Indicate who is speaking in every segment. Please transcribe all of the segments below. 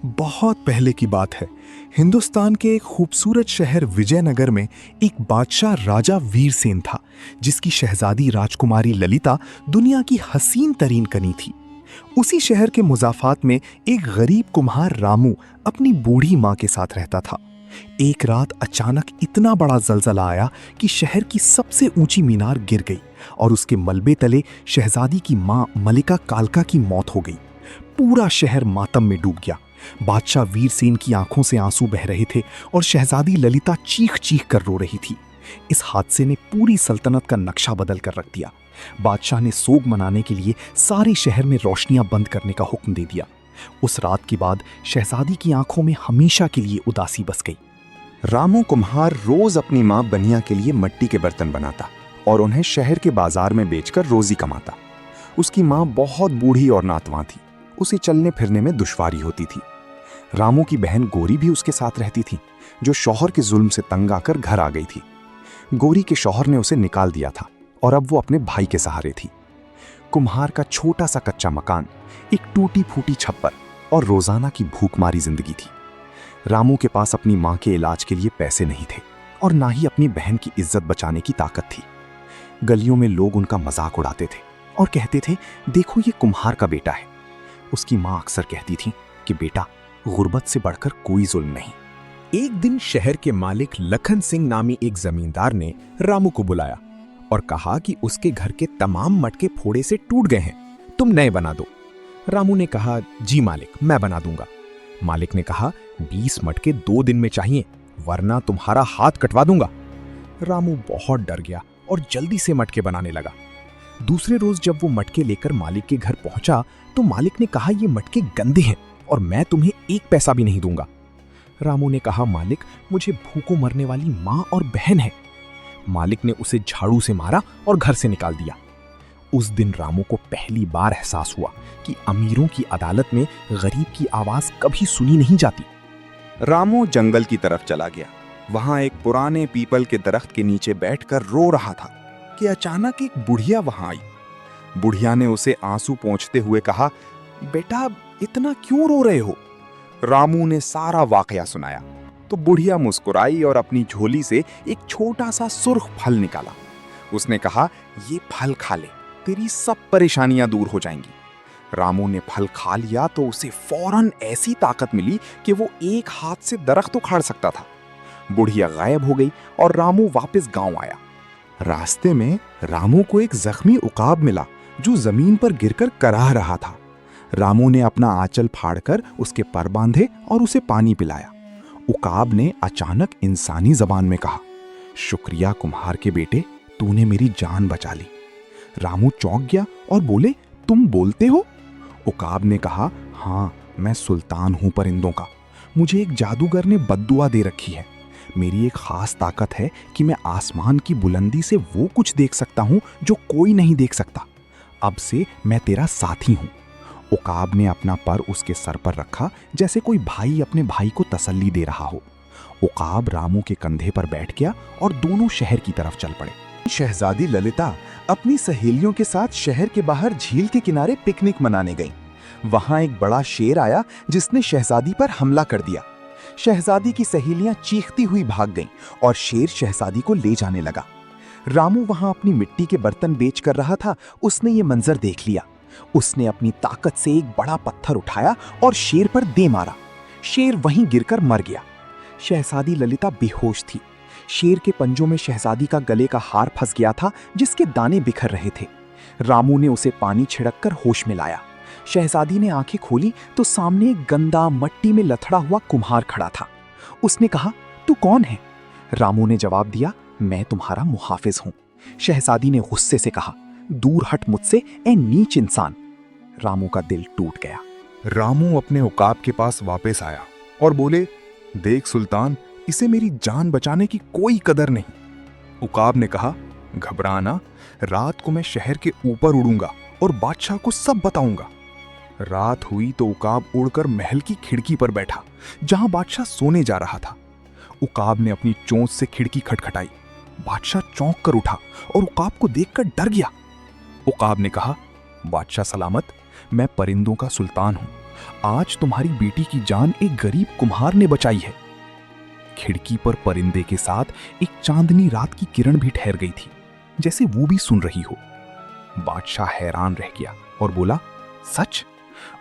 Speaker 1: बहुत पहले की बात है। हिंदुस्तान के एक खूबसूरत शहर विजयनगर में एक बादशाह राजा वीरसेन था, जिसकी शहजादी राजकुमारी ललिता दुनिया की हसीन तरीन कनी थी। उसी शहर के मुज़ाफ़ात में एक गरीब कुम्हार रामू अपनी बूढ़ी माँ के साथ रहता था। एक रात अचानक इतना बड़ा ज़लज़ला आया कि शहर की सबसे ऊंची मीनार गिर गई और उसके मलबे तले शहजादी की माँ मलिका कालका की मौत हो गई। पूरा शहर मातम में डूब गया। बादशाह वीरसेन की आंखों से आंसू बह रहे थे और शहजादी ललिता चीख चीख कर रो रही थी। इस हादसे ने पूरी सल्तनत का नक्शा बदल कर रख दिया। बादशाह ने सोग मनाने के लिए सारे शहर में रोशनियां बंद करने का हुक्म दे दिया। उस रात के बाद शहजादी की आंखों में हमेशा के लिए उदासी बस गई।
Speaker 2: रामू कुम्हार रोज अपनी माँ बनिया के लिए मिट्टी के बर्तन बनाता और उन्हें शहर के बाजार में बेचकर रोजी कमाता। उसकी माँ बहुत बूढ़ी और नातवां थी। उसे चलने फिरने में दुश्वारी होती थी। रामू की बहन गोरी भी उसके साथ रहती थी, जो शौहर के जुल्म से तंग आकर घर आ गई थी। गोरी के शौहर ने उसे निकाल दिया था और अब वो अपने भाई के सहारे थी। कुम्हार का छोटा सा कच्चा मकान, एक टूटी फूटी छप्पर और रोजाना की भूखमारी जिंदगी थी। रामू के पास अपनी माँ के इलाज के लिए पैसे नहीं थे और ना ही अपनी बहन की इज्जत बचाने की ताकत थी। गलियों में लोग उनका मजाक उड़ाते थे और कहते थे, देखो ये कुम्हार का बेटा है। उसकी माँ अक्सर कहती थी कि बेटा, गुर्बत से बढ़कर कोई जुल्म नहीं।
Speaker 3: एक दिन शहर के मालिक लखन सिंह नामी एक जमींदार ने रामू को बुलाया और कहा कि उसके घर के तमाम मटके फोड़े से टूट गए हैं, तुम नए बना दो। रामू ने कहा, जी मालिक, मैं बना दूंगा। मालिक ने कहा, 20 मटके 2 दिन में चाहिए, वरना तुम्हारा हाथ कटवा दूंगा। रामू बहुत डर गया और जल्दी से मटके बनाने लगा। दूसरे रोज जब वो मटके लेकर मालिक के घर पहुंचा तो मालिक ने कहा, ये मटके गंदे हैं और मैं तुम्हें 1 पैसा भी नहीं दूंगा। रामू ने कहा, मालिक, मुझे भूखों मरने वाली माँ और बहन है। मालिक ने उसे झाड़ू से मारा और घर से निकाल दिया। उस दिन रामू को पहली बार एहसास हुआ कि अमीरों की अदालत में गरीब की आवाज कभी सुनी नहीं जाती।
Speaker 2: रामू जंगल की तरफ चला गया। वहां एक पुराने पीपल के दरख्त के नीचे बैठकर रो रहा था कि अचानक एक बुढ़िया वहां आई। बुढ़िया ने उसे आंसू पोंछते हुए कहा, बेटा, इतना क्यों रो रहे हो? रामू ने सारा वाकया सुनाया तो बुढ़िया मुस्कुराई और अपनी झोली से एक छोटा सा सुर्ख फल निकाला। उसने कहा, ये फल खा ले, तेरी सब परेशानियां दूर हो जाएंगी। रामू ने फल खा लिया तो उसे फौरन ऐसी ताकत मिली कि वो एक हाथ से दरख्त उखाड़ सकता था। बुढ़िया गायब हो गई और रामू वापस गांव आया। रास्ते में रामू को एक जख्मी उकाब मिला जो जमीन पर गिरकर कराह रहा था। रामू ने अपना आंचल फाड़कर उसके पर बांधे और उसे पानी पिलाया। उकाब ने अचानक इंसानी जबान में कहा, शुक्रिया कुम्हार के बेटे, तूने मेरी जान बचा ली। रामू चौंक गया और बोले, तुम बोलते हो? उकाब ने कहा, हाँ, मैं सुल्तान हूं परिंदों का। मुझे एक जादूगर ने बद्दुआ दे रखी है। मेरी एक खास ताकत है कि मैं आसमान की बुलंदी से वो कुछ देख सकता हूं जो कोई नहीं देख सकता। अब से मैं तेरा साथी हूं। उकाब ने अपना पर उसके सर पर रखा, जैसे कोई भाई अपने भाई को तसल्ली दे रहा हो। उकाब रामू के कंधे पर बैठ गया और दोनों शहर की तरफ चल पड़े।
Speaker 1: शहजादी ललिता अपनी सहेलियों के साथ शहर के बाहर झील के किनारे पिकनिक मनाने गई। वहां एक बड़ा शेर आया जिसने शहजादी पर हमला कर दिया। शहजादी की सहेलियां चीखती हुई भाग गईं और शेर शहजादी को ले जाने लगा। रामू वहां अपनी मिट्टी के बर्तन बेच कर रहा था। उसने ये मंजर देख लिया। उसने अपनी ताकत से एक बड़ा पत्थर उठाया और शेर पर दे मारा। शेर वहीं गिरकर मर गया। शहजादी ललिता बेहोश थी। शेर के पंजों में शहजादी का गले का हार फंस गया था, जिसके दाने बिखर रहे थे। रामू ने उसे पानी छिड़ककर होश में लाया। शहजादी ने आंखें खोली तो सामने एक गंदा मट्टी में लथड़ा हुआ कुम्हार खड़ा था। उसने कहा, तू कौन है? रामू ने जवाब दिया, मैं तुम्हारा मुहाफिज हूं। शहजादी ने गुस्से से कहा, दूर हट मुझसे, ए नीच इंसान। रामू का दिल टूट गया।
Speaker 4: रामू अपने उकाब के पास वापस आया और बोले, देख सुल्तान, इसे मेरी जान बचाने की कोई कदर नहीं। उकाब ने कहा, घबराना, रात को मैं शहर के ऊपर उड़ूंगा और बादशाह को सब बताऊंगा। रात हुई तो उकाब उड़कर महल की खिड़की पर बैठा, जहां बादशाह सोने जा रहा था। उकाब ने अपनी चोंच से खिड़की खटखटाई। बादशाह चौंक कर उठा और उकाब को देखकर डर गया। उकाब ने कहा, बादशाह सलामत, मैं परिंदों का सुल्तान हूं, आज तुम्हारी बेटी की जान एक गरीब कुम्हार ने बचाई है। खिड़की पर परिंदे के साथ एक चांदनी रात की किरण भी ठहर गई थी, जैसे वो भी सुन रही हो। बादशाह हैरान रह गया और बोला, सच?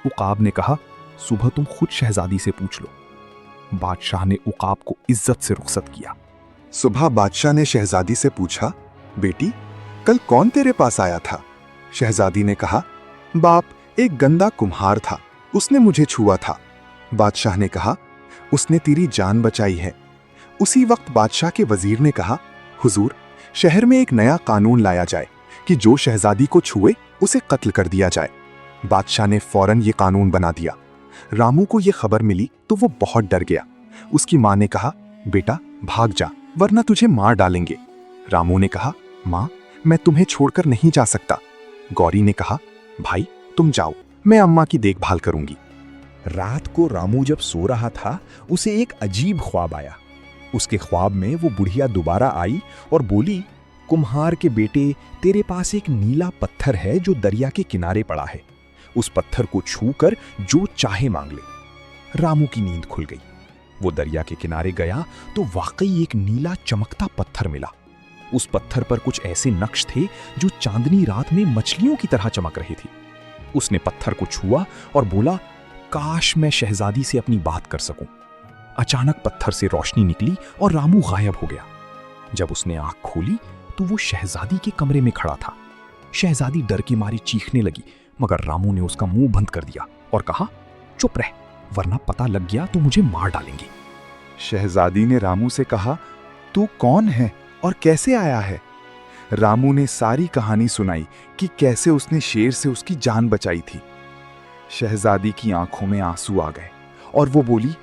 Speaker 4: उकाब ने कहा, सुबह तुम खुद शहजादी से पूछ लो। बादशाह ने उकाब को इज्जत से रुखसत किया।
Speaker 1: सुबह बादशाह ने शहजादी से पूछा, बेटी, कल कौन तेरे पास आया था? शहजादी ने कहा, बाप, एक गंदा कुम्हार था, उसने मुझे छुआ था। बादशाह ने कहा, उसने तेरी जान बचाई है। उसी वक्त बादशाह के वजीर ने कहा, हुजूर, शहर में एक नया कानून लाया जाए कि जो शहजादी को छुए उसे कत्ल कर दिया जाए। बादशाह ने फौरन ये कानून बना दिया। रामू को यह खबर मिली तो वो बहुत डर गया। उसकी माँ ने कहा, बेटा भाग जा, वरना तुझे मार डालेंगे। रामू ने कहा, माँ, मैं तुम्हें छोड़कर नहीं जा सकता। गौरी ने कहा, भाई तुम जाओ, मैं अम्मा की देखभाल करूंगी।
Speaker 3: रात को रामू जब सो रहा था, उसे एक अजीब ख्वाब आया। उसके ख्वाब में वो बुढ़िया दोबारा आई और बोली, कुम्हार के बेटे, तेरे पास एक नीला पत्थर है जो दरिया के किनारे पड़ा है। उस पत्थर को छूकर जो चाहे मांग ले। रामू की नींद खुल गई। वो दरिया के किनारे गया तो वाकई एक नीला चमकता पत्थर मिला। उस पत्थर पर कुछ ऐसे नक्श थे जो चांदनी रात में मछलियों की तरह चमक रहे थे। उसने पत्थर को छुआ और बोला, काश मैं शहजादी से अपनी बात कर सकूं। अचानक पत्थर से रोशनी निकली और रामू गायब हो गया। जब उसने आंख खोली तो वो शहजादी के कमरे में खड़ा था। शहजादी डर के मारी चीखने लगी, मगर रामू ने उसका मुंह बंद कर दिया और कहा, चुप रह, वरना पता लग गया तो मुझे मार डालेंगे।
Speaker 4: शहजादी ने रामू से कहा, तू कौन है और कैसे आया है? रामू ने सारी कहानी सुनाई कि कैसे उसने शेर से उसकी जान बचाई थी। शहजादी की आंखों में आंसू आ गए और वो बोली,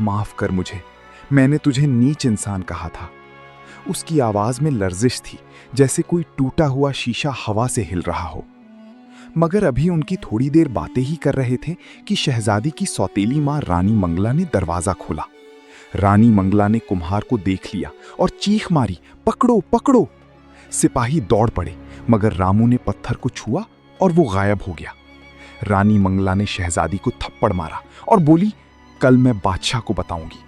Speaker 4: माफ कर मुझे, मैंने तुझे नीच इंसान कहा था। उसकी आवाज में लर्जिश थी, जैसे कोई टूटा हुआ शीशा हवा से हिल रहा हो। मगर अभी उनकी थोड़ी देर बातें ही कर रहे थे कि शहजादी की सौतेली मां रानी मंगला ने दरवाजा खोला। रानी मंगला ने कुम्हार को देख लिया और चीख मारी, पकड़ो पकड़ो। सिपाही दौड़ पड़े, मगर रामू ने पत्थर को छुआ और वो गायब हो गया। रानी मंगला ने शहजादी को थप्पड़ मारा और बोली, कल मैं बादशाह को बताऊंगी।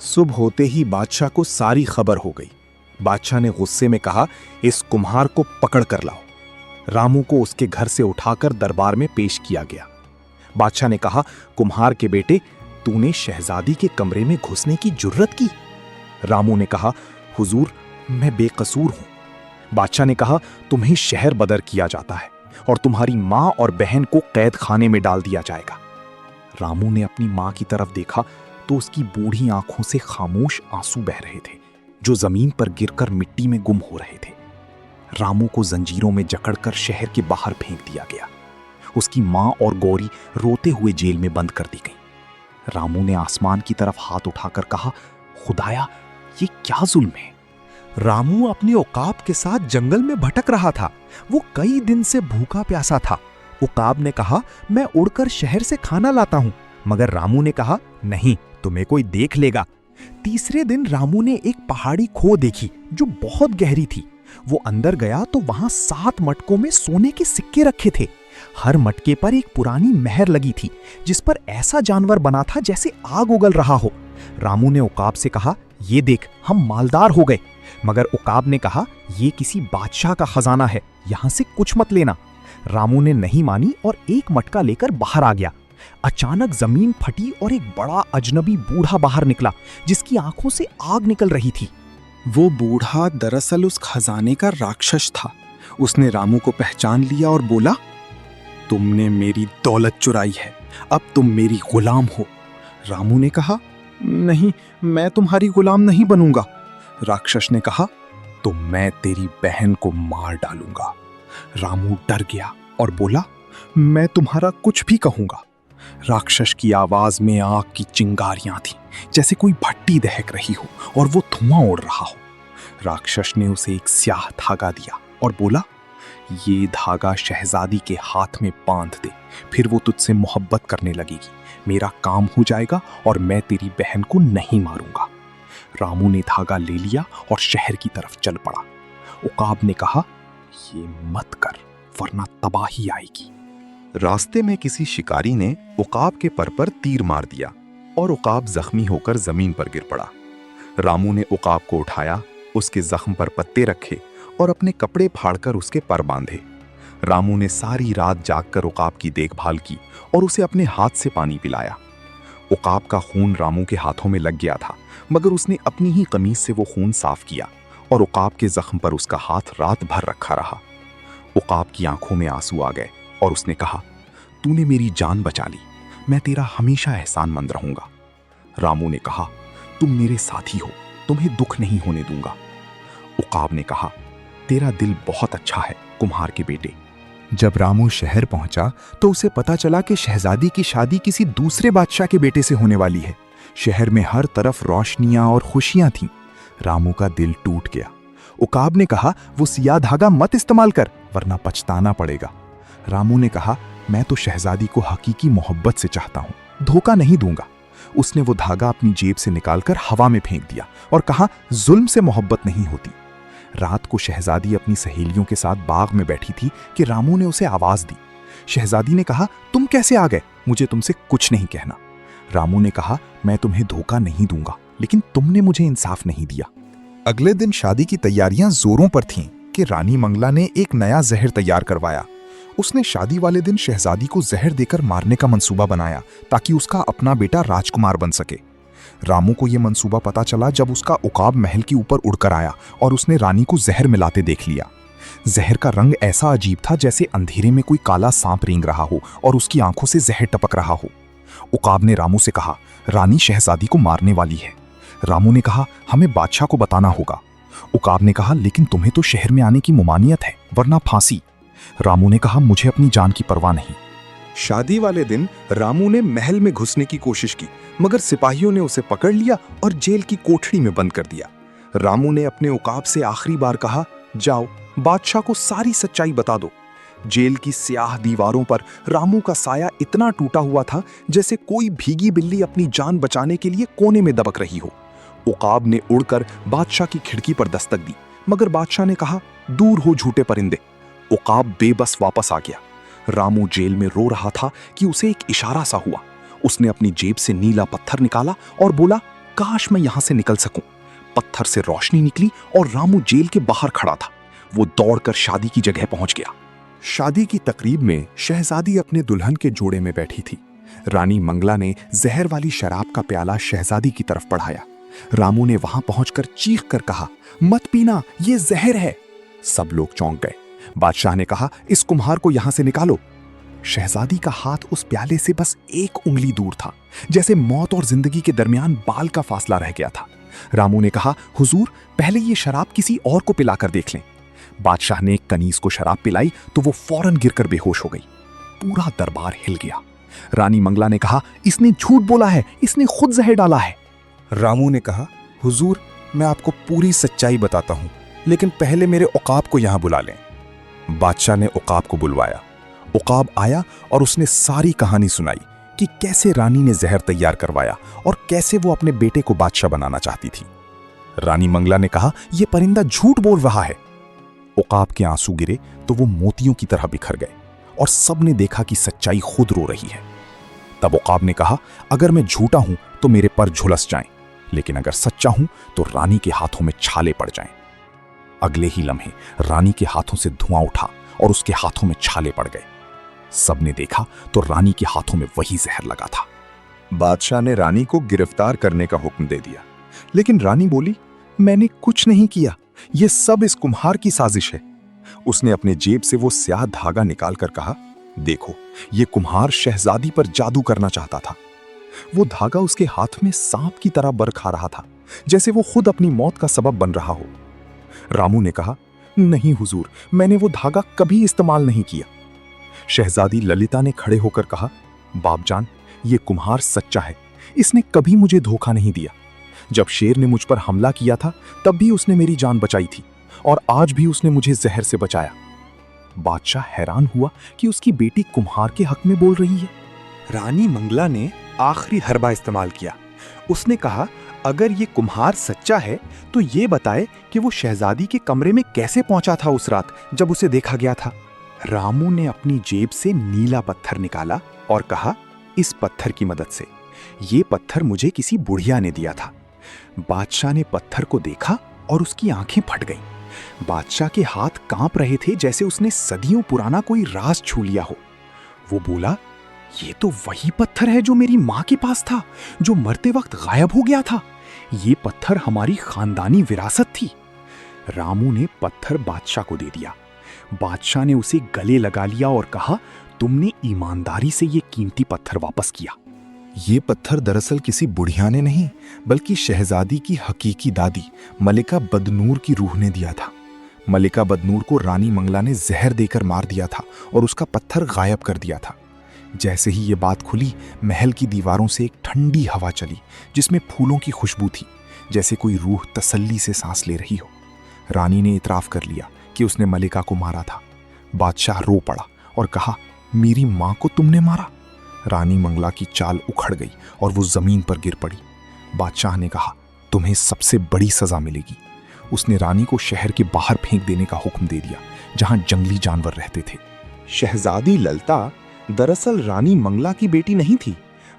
Speaker 3: सुबह होते ही बादशाह को सारी खबर हो गई। बादशाह ने गुस्से में कहा, इस कुम्हार को पकड़ कर लाओ। रामू को उसके घर से उठाकर दरबार में पेश किया गया। बादशाह ने कहा, कुम्हार के बेटे, तूने शहजादी के कमरे में घुसने की जुर्रत की? रामू ने कहा, हुजूर, मैं बेकसूर हूं। बादशाह ने कहा, तुम्हें शहर बदर किया जाता है और तुम्हारी मां और बहन को कैद खाने में डाल दिया जाएगा। रामू ने अपनी मां की तरफ देखा तो उसकी बूढ़ी आंखों से खामोश आंसू बह रहे थे, जो जमीन पर गिरकर मिट्टी में गुम हो रहे थे। रामू को जंजीरों में जकड़कर शहर के बाहर फेंक दिया गया। उसकी मां और गौरी रोते हुए जेल में बंद कर दी गई। रामू ने आसमान की तरफ हाथ उठाकर कहा, खुदाया, ये क्या जुल्म है? रामू अपने उकाब के साथ जंगल में भटक रहा था। वो कई दिन से भूखा प्यासा था। उकाब ने कहा, मैं उड़कर शहर से खाना लाता हूं, मगर रामू ने कहा, नहीं, तुम्हें कोई देख लेगा। तीसरे दिन रामू ने एक पहाड़ी खो देखी जो बहुत गहरी थी। वो अंदर गया तो वहां 7 मटकों में सोने के सिक्के रखे थे। हर मटके पर एक पुरानी मेहर लगी थी, जिस पर ऐसा जानवर बना था जैसे आग उगल रहा हो। रामू ने उकाब से कहा, ये देख, हम मालदार हो गए। मगर उकाब ने कहा, ये किसी बादशाह का खजाना है, यहां से कुछ मत लेना। रामू ने नहीं मानी और एक मटका लेकर बाहर आ गया। अचानक जमीन फटी और एक बड़ा अजनबी बूढ़ा बाहर निकला, जिसकी आंखों से आग निकल रही थी।
Speaker 2: वो बूढ़ा दरअसल उस खजाने का राक्षस था। उसने रामू को पहचान लिया और बोला, तुमने मेरी दौलत चुराई है, अब तुम मेरी गुलाम हो। रामू ने कहा, नहीं, मैं तुम्हारी गुलाम नहीं बनूंगा। राक्षस ने कहा, तो मैं तेरी बहन को मार डालूंगा। रामू डर गया और बोला, मैं तुम्हारा कुछ भी कहूंगा। राक्षस की आवाज में आग की चिंगारियां थीं, जैसे कोई भट्टी दहक रही हो और वो धुआं उड़ रहा हो। राक्षस ने उसे एक स्याह धागा दिया और बोला, ये धागा शहजादी के हाथ में बांध दे, फिर वो तुझसे मोहब्बत करने लगेगी। मेरा काम हो जाएगा और मैं तेरी बहन को नहीं मारूंगा। रामू ने धागा ले लिया और शहर की तरफ चल पड़ा। उकाब ने कहा, ये मत कर, वरना तबाही आएगी।
Speaker 4: रास्ते में किसी शिकारी ने उकाब के पर तीर मार दिया और उकाब जख्मी होकर जमीन पर गिर पड़ा। रामू ने उकाब को उठाया, उसके जख्म पर पत्ते रखे और अपने कपड़े फाड़कर उसके पर बांधे। रामू ने सारी रात जागकर उकाब की देखभाल की और उसे अपने हाथ से पानी पिलाया। उकाब का खून रामू के हाथों में लग गया था, मगर उसने अपनी ही कमीज से वो खून साफ किया और उकाब के जख्म पर उसका हाथ रात भर रखा रहा। उकाब की आंखों में आंसू आ गए और उसने कहा, तूने मेरी जान बचा ली, मैं तेरा हमेशा एहसानमंद रहूंगा। रामू ने कहा, तुम मेरे साथी हो, तुम्हें दुख नहीं होने दूंगा। उकाब ने कहा, तेरा दिल बहुत अच्छा है कुम्हार के बेटे।
Speaker 3: जब रामू शहर पहुंचा तो उसे पता चला कि शहजादी की शादी किसी दूसरे बादशाह के बेटे से होने वाली है। शहर में हर तरफ रोशनियां और खुशियां थीं। रामू का दिल टूट गया। उकाब ने कहा, वो सियाह धागा मत इस्तेमाल कर, वरना पछताना पड़ेगा। रामू ने कहा, मैं तो शहजादी को हकीकी मोहब्बत से चाहता हूं, धोखा नहीं दूंगा। उसने वो धागा अपनी जेब से निकालकर हवा में फेंक दिया और कहा, जुल्म से मोहब्बत नहीं होती। रात को शहजादी अपनी सहेलियों के साथ बाग में बैठी थी कि रामू ने उसे आवाज दी। शहजादी ने कहा, तुम कैसे आ गए? मुझे तुमसे कुछ नहीं कहना। रामू ने कहा, मैं तुम्हें धोखा नहीं दूंगा, लेकिन तुमने मुझे इंसाफ नहीं दिया।
Speaker 4: अगले दिन शादी की तैयारियां जोरों पर थीं कि रानी मंगला ने एक नया जहर तैयार करवाया। उसने शादी वाले दिन शहजादी को जहर देकर मारने का मंसूबा बनाया ताकि उसका अपना बेटा राजकुमार बन सके। रामू को यह मंसूबा पता चला जब उसका उकाब महल के ऊपर उड़कर आया और उसने रानी को जहर मिलाते देख लिया। जहर का रंग ऐसा अजीब था जैसे अंधेरे में कोई काला सांप रेंग रहा हो और उसकी आंखों से जहर टपक रहा हो। उकाब ने रामू से कहा, रानी शहजादी को मारने वाली है। रामू ने कहा, हमें बादशाह को बताना होगा। उकाब ने कहा, लेकिन तुम्हें तो शहर में आने की मुमानियत है, वरना फांसी। रामू ने कहा, मुझे अपनी जान की परवाह नहीं।
Speaker 2: शादी वाले दिन रामू ने महल में घुसने की कोशिश की, मगर सिपाहियों ने उसे पकड़ लिया और जेल की कोठरी में बंद कर दिया। रामू ने अपने उकाब से आखिरी बार कहा, जाओ बादशाह को सारी सच्चाई बता दो। जेल की स्याह दीवारों पर रामू का साया इतना टूटा हुआ था जैसे कोई भीगी बिल्ली अपनी जान बचाने के लिए कोने में दबक रही हो। उकाब ने उड़कर बादशाह की खिड़की पर दस्तक दी, मगर बादशाह ने कहा, दूर हो झूठे परिंदे। उकाब बेबस वापस आ गया। रामू जेल में रो रहा था कि उसे एक इशारा सा हुआ। उसने अपनी जेब से नीला पत्थर निकाला और बोला, काश मैं यहां से निकल सकूं। पत्थर से रोशनी निकली और रामू जेल के बाहर खड़ा था। वो दौड़कर शादी की जगह पहुंच गया।
Speaker 4: शादी की तकरीब में शहजादी अपने दुल्हन के जोड़े में बैठी थी। रानी मंगला ने जहर वाली शराब का प्याला शहजादी की तरफ बढ़ाया। रामू ने वहां पहुंचकर चीख कर कहा, मत पीना, ये जहर है। सब लोग चौंक गए। बादशाह ने कहा, इस कुम्हार को यहां से निकालो। शहजादी का हाथ उस प्याले से बस एक उंगली दूर था, जैसे मौत और जिंदगी के दरमियान बाल का फासला रह गया था। रामू ने कहा, हुजूर, पहले ये शराब किसी और को पिलाकर देख लें। बादशाह ने एक कनीज को शराब पिलाई तो वो फौरन गिरकर बेहोश हो गई। पूरा दरबार हिल गया। रानी मंगला ने कहा, इसने झूठ बोला है, इसने खुद जहर डाला है। रामू ने कहा, हुजूर, मैं आपको पूरी सच्चाई बताता हूं, लेकिन पहले मेरे उकाब को यहां बुला लें। बादशाह ने उकाब को बुलवाया। उकाब आया और उसने सारी कहानी सुनाई कि कैसे रानी ने जहर तैयार करवाया और कैसे वो अपने बेटे को बादशाह बनाना चाहती थी। रानी मंगला ने कहा, यह परिंदा झूठ बोल रहा है। उकाब के आंसू गिरे तो वो मोतियों की तरह बिखर गए और सबने देखा कि सच्चाई खुद रो रही है। तब उकाब ने कहा, अगर मैं झूठा हूं तो मेरे पर झुलस जाएं, लेकिन अगर सच्चा हूं तो रानी के हाथों में छाले पड़ जाएं। अगले ही लम्हे रानी के हाथों से धुआं उठा और उसके हाथों में छाले पड़ गए। सबने देखा तो रानी के हाथों में वही जहर लगा था।
Speaker 2: बादशाह ने रानी को गिरफ्तार करने का हुक्म दे दिया, लेकिन रानी बोली, मैंने कुछ नहीं किया, यह सब इस कुम्हार की साजिश है। उसने अपने जेब से वो स्याह धागा निकालकर कहा, देखो, ये कुम्हार शहजादी पर जादू करना चाहता था। वो धागा उसके हाथ में सांप की तरह बर खा रहा था, जैसे वो खुद अपनी मौत का सबब बन रहा हो। रामू ने कहा, नहीं हुजूर, मैंने वो धागा कभी इस्तेमाल नहीं किया। शहजादी ललिता ने खड़े होकर कहा, बापजान, ये कुम्हार सच्चा है, इसने कभी मुझे धोखा नहीं दिया। जब शेर ने मुझ पर हमला किया था तब भी उसने मेरी जान बचाई थी और आज भी उसने मुझे जहर से बचाया। बादशाह हैरान हुआ कि उसकी बेटी कुम्हार के हक में बोल रही है।
Speaker 1: रानी मंगला ने आखिरी हरबा इस्तेमाल किया। उसने कहा, अगर ये कुम्हार सच्चा है तो ये बताए कि वो शहजादी के कमरे में कैसे पहुंचा था उस रात जब उसे देखा गया था।
Speaker 2: रामू ने अपनी जेब से नीला पत्थर निकाला और कहा, इस पत्थर की मदद से। ये पत्थर मुझे किसी बुढ़िया ने दिया था। बादशाह ने पत्थर को देखा और उसकी आंखें फट गईं। बादशाह के हाथ कांप रहे थे जैसे उसने सदियों पुराना कोई राज छू लिया हो। वो बोला, ये तो वही पत्थर है जो मेरी मां के पास था, जो मरते वक्त गायब हो गया था। ये पत्थर हमारी खानदानी विरासत थी। रामू ने पत्थर बादशाह को दे दिया। बादशाह ने उसे गले लगा लिया और कहा, तुमने ईमानदारी से ये कीमती पत्थर वापस किया।
Speaker 4: ये पत्थर दरअसल किसी बुढ़िया ने नहीं, बल्कि शहजादी की हकीकी दादी मलिका बदनूर की रूह ने दिया था। मलिका बदनूर को रानी मंगला ने जहर देकर मार दिया था और उसका पत्थर गायब कर दिया था। जैसे ही ये बात खुली, महल की दीवारों से एक ठंडी हवा चली जिसमें फूलों की खुशबू थी, जैसे कोई रूह तसल्ली से सांस ले रही हो। रानी ने इतराफ कर लिया कि उसने मलिका को मारा था। बादशाह रो पड़ा और कहा, मेरी मां को तुमने मारा? रानी मंगला की चाल उखड़ गई और वो जमीन पर गिर पड़ी। बादशाह ने कहा, तुम्हें सबसे बड़ी सजा मिलेगी। उसने रानी को शहर के बाहर फेंक देने का हुक्म दे दिया, जहां जंगली जानवर रहते थे।
Speaker 2: शहजादी ललता दरअसल रानी मंगला की बेटी नहीं थी,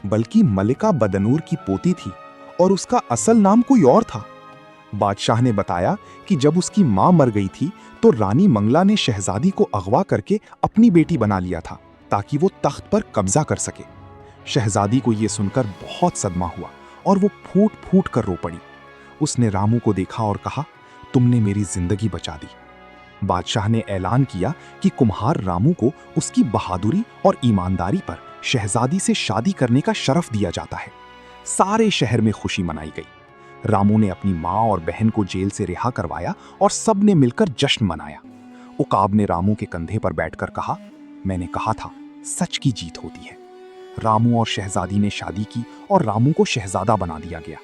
Speaker 2: बल्कि मलिका बदनूर की पोती थी और उसका असल नाम कोई और था। बादशाह ने बताया कि जब उसकी मां मर गई थी तो रानी मंगला ने शहजादी को अगवा करके अपनी बेटी बना लिया था ताकि वो तख्त पर कब्जा कर सके। शहजादी को यह सुनकर बहुत सदमा हुआ और वो फूट फूट कर रो पड़ी। उसने रामू को देखा और कहा, तुमने मेरी जिंदगी बचा दी। बादशाह ने ऐलान किया कि कुम्हार रामू को उसकी बहादुरी और ईमानदारी पर शहजादी से शादी करने का शरफ दिया जाता है। सारे शहर में खुशी मनाई गई। रामू ने अपनी मां और बहन को जेल से रिहा करवाया और सब ने मिलकर जश्न मनाया। उकाब ने रामू के कंधे पर बैठकर कहा, मैंने कहा था, सच की जीत होती है। रामू और शहजादी ने शादी की और रामू को शहजादा बना दिया गया।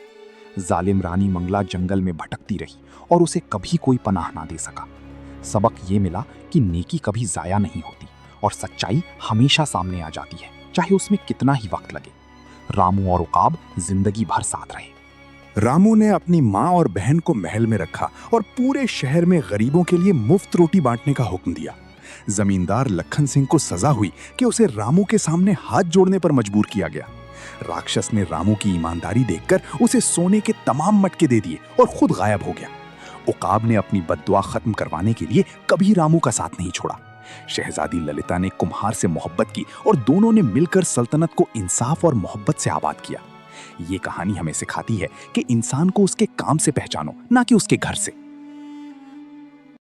Speaker 2: जालिम रानी मंगला जंगल में भटकती रही और उसे कभी कोई पनाह ना दे सका। सबक ये मिला कि नेकी कभी जाया नहीं होती और सच्चाई हमेशा सामने आ जाती है, चाहे उसमें कितना ही वक्त लगे। रामू और उकाब जिंदगी भर साथ रहे।
Speaker 4: रामू ने अपनी मां और बहन को महल में रखा और पूरे शहर में गरीबों के लिए मुफ्त रोटी बांटने का हुक्म दिया। जमींदार लखन सिंह को सजा हुई कि उसे रामू के सामने हाथ जोड़ने पर मजबूर किया गया। राक्षस ने रामू की ईमानदारी देखकर उसे सोने के तमाम मटके दे दिए और खुद गायब हो गया। उकाब ने अपनी बद्दुआ खत्म करवाने के लिए कभी रामू का साथ नहीं छोड़ा। शहजादी ललिता ने कुम्हार से मोहब्बत की और दोनों ने मिलकर सल्तनत को इंसाफ और मोहब्बत से आबाद किया। ये कहानी हमें सिखाती है कि इंसान को उसके काम से पहचानो, ना कि उसके घर से।